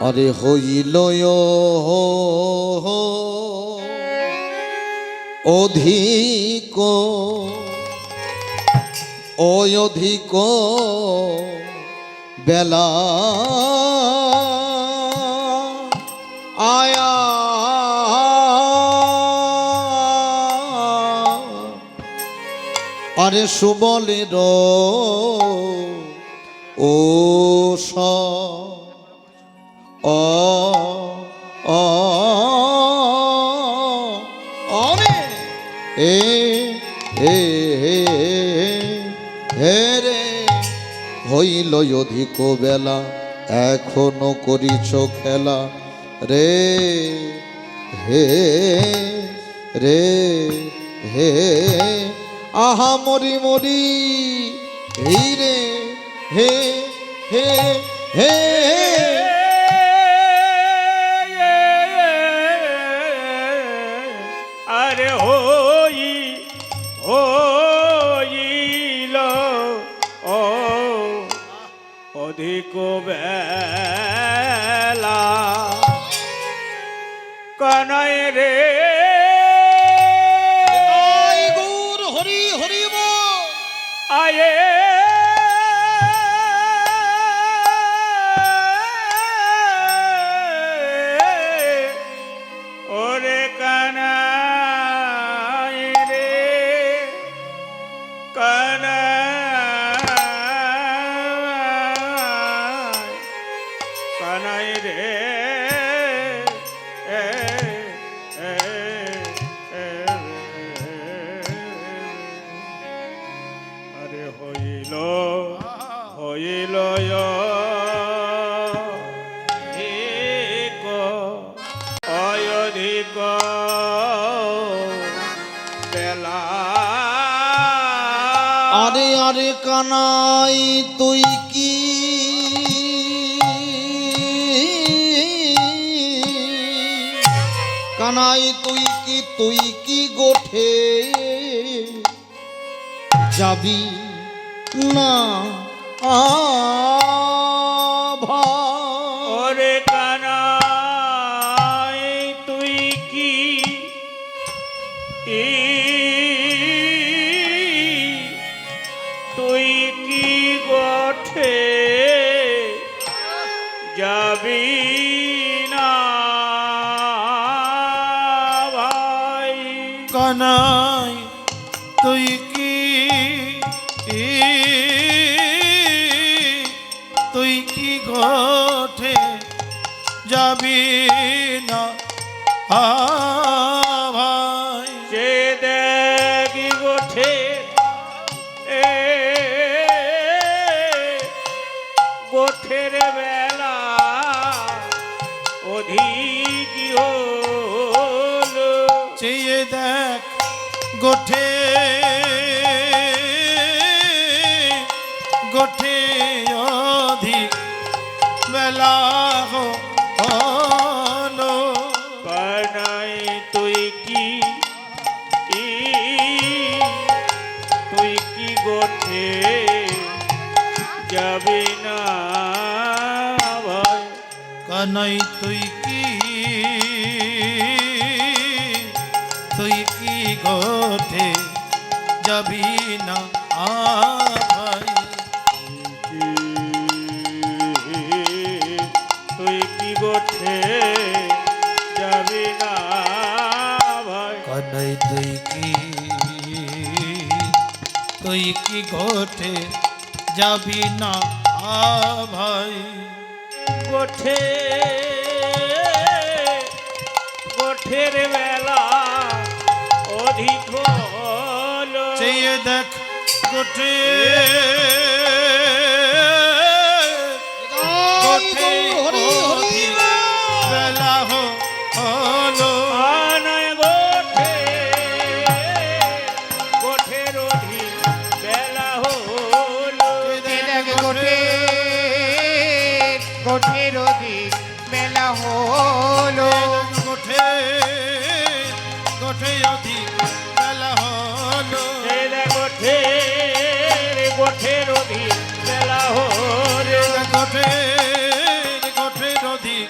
আরে হইল অধিক অধিক বেলা আয়া আরে সুবলের ও অরে এ হে রে হইল অধিক বেলা এখনো করিছ খেলা রে হে রে হে আহা মরি মরি এই রে হে হে হে আরে হইল অধিক বেলা কানাই রে হরি হরি আয়ে ওরে কানাই রে কানাই রে আরে হইল অধিক বেলা আরে আরে কানাই তুই কি কানাই তুই কি গোঠে যাবি না ওরে কানাই তুই কি গোঠে যাবি না ভাই কানাই তুই কি গোঠে যাবি না ভাই সে দেখি গোঠে গোঠের বেলা অধিক হলো চেয়ে দেখ গোঠে গোঠে অধিক বেলা হলো কানাই তুই কি গোঠে যাবি না ভাই কানাই তুই কি গোঠে যাবি না ভাই তুই কি গোঠে যাবি না ভাই কানাই তুই কি গোঠে যাবি না ভাই গোঠের বেলা অধিক হলো চেয়ে দেখ গোঠে বেলা হলো গোঠের অধিক বেলা হলো গোঠের অধিক বেলা হলো গোঠে অধিক বেলা হলো গোঠের অধিক বেলা হলো গোঠের অধিক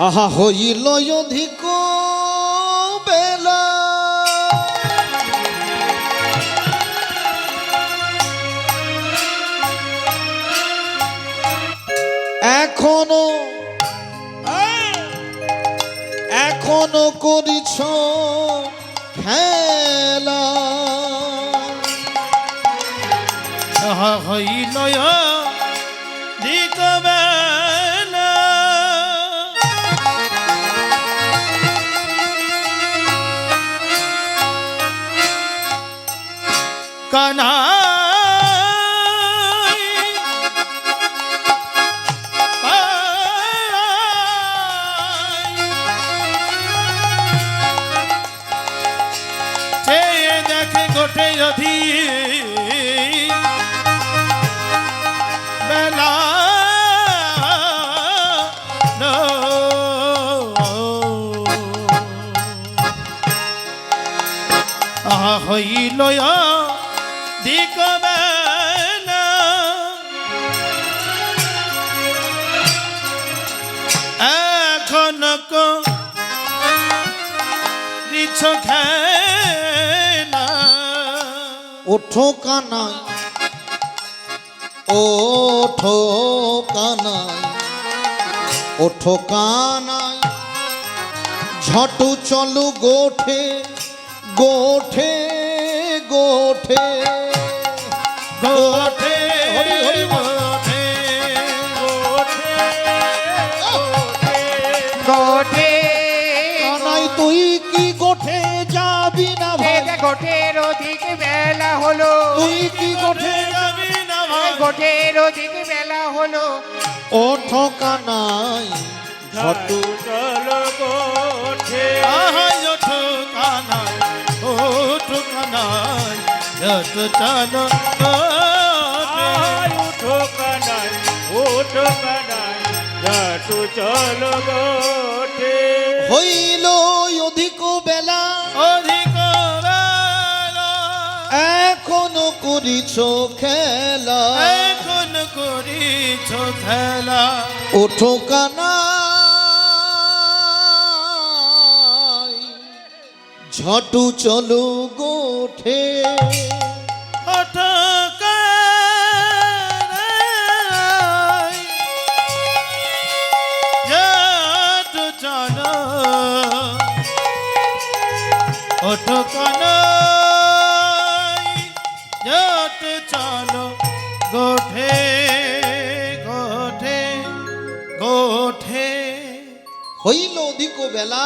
আহা হইল অধিক বেলা এখনো এখনো করিছ খেলা তাহা হইল দিক বেলা কানাই চেয়ে দেখে গোটে অধি বেলা আহা হইল দিক বেলা এখন করিছ খেলা ওঠো কানাই ওঠো কানাই ওঠো কানাই ঝটু চলু গোঠে গোঠে গোঠে গোঠে হরি হরি বল। গোঠে গোঠে কানাই তুই কি গোঠে যাবি না ভাই গোঠের অধিক বেলা হলো তুই কি গোঠে যাবি না ভাই গোঠের অধিক বেলা হলো ওঠো কানাই ঝটু চলো গোঠে আহাই ওঠো কানাই ওঠো কানাই যত চালো আয় উঠো কানাই উঠো কানাই জাটু চলো গোঠে হইল অধিক বেলা অধিক বেলা এখনো করিছ খেলা এখন করিছ খেলা ওঠো কানাই ঝটু চলো গোঠে ওঠো কানাই যত চালো ওঠো কানাই যত চালো গোঠে গোঠে গোঠে হইল অধিক বেলা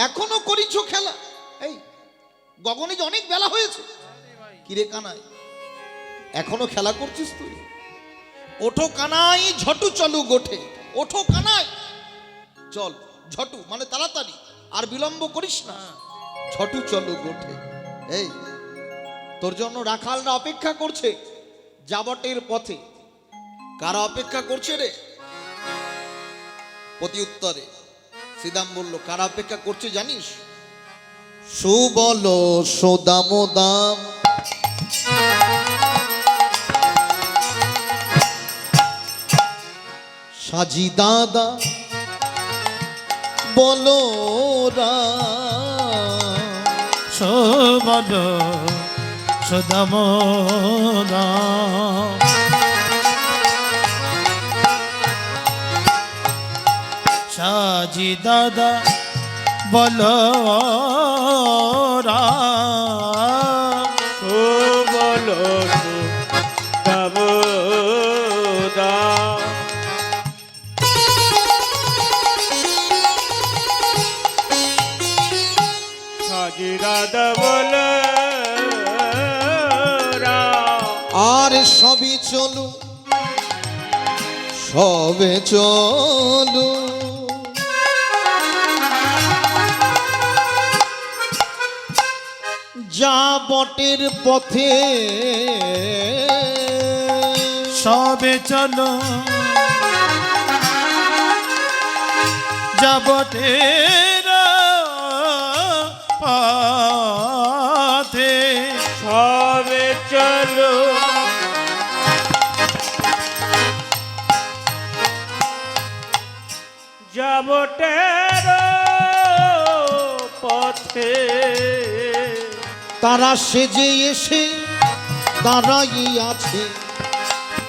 এখনো করিছ খেলা এই গগনে যে অনেক বেলা হয়েছে কিরে কানাই এখনো খেলা করছিস তুই ওঠো কানাই ঝটু চলু গোঠে ওঠো কানাই চল ঝটু মানে তাড়াতাড়ি আর বিলম্ব করিস না ঝটু চলু গোঠে এই তোর জন্য রাখালরা অপেক্ষা করছে যাবটের পথে কারা অপেক্ষা করছে রে প্রতি উত্তরে শ্রীদাম বলল কারা অপেক্ষা করছে জানিস সুবল সোদাম দাম সাজি দাদা বলো শোভন সুদামোদা সাজি দাদা বলো ও বলো দামোদা সাজি দাদা বলো আর সবই চলু সবে চলু যা বটের পথে সবে চলো যাবতের পথে সবে চলো যাবটের পথে তারা সেজে এসে দাঁড়াই আছে,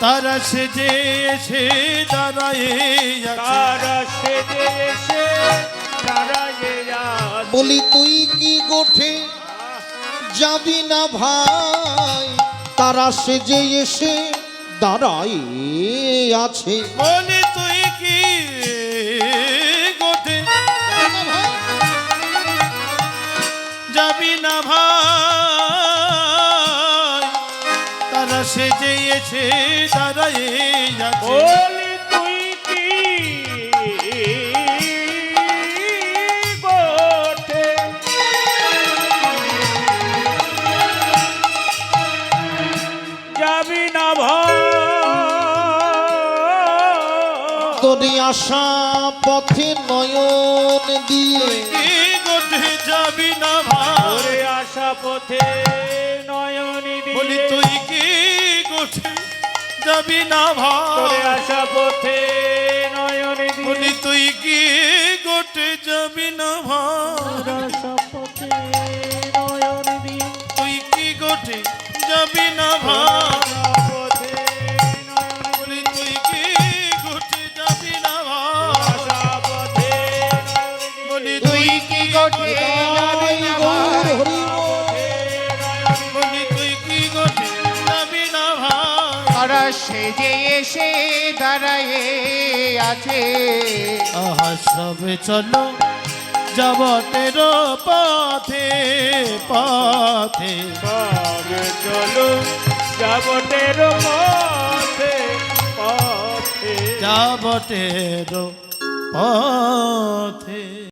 তারা সেজে এসে দাঁড়ায়ে আছে। তারা সেজে এসে দাঁড়ায়ে আছে। বলি তুই কি গোঠে যাবি না ভাই, তারা সেজে এসে দাঁড়াই আছে। বলি তুই কি গোঠে যাবি না ভাই, তারা সেজে এসে দাঁড়ায়ে আছে। বলি তুই কি গোঠে যাবি না ভাই, তোরে আসা পথে নয়ন দিয়ে, কি গোঠে যাবি না ভাই, ওরে আশা পথে নয়নি বলি দিয়ে, তুই কি গোঠে যাবি না তোরে ভাই, আশা পথে নয়নি বলি দিয়ে, তুই কি গোঠে যাবি না ভাই, আশা পথে নয়নি দিয়ে, তুই কি গোঠে যাবি না ভাই, পথে নয়নি বলি তুই কি গোঠে যাবি না ভাই, আশা পথে নয়নি দিয়ে, বলি তুই কি গোঠে যাবি না ভাই, বলি তুই কি গোঠে যাবি না ভাই। তারা সেজে এসে দাঁড়ায়ে আছে। আহা সবে চলো যাবতের পথে পথে, সবে চলো যাবটের পথে পথে যাবতের পথে।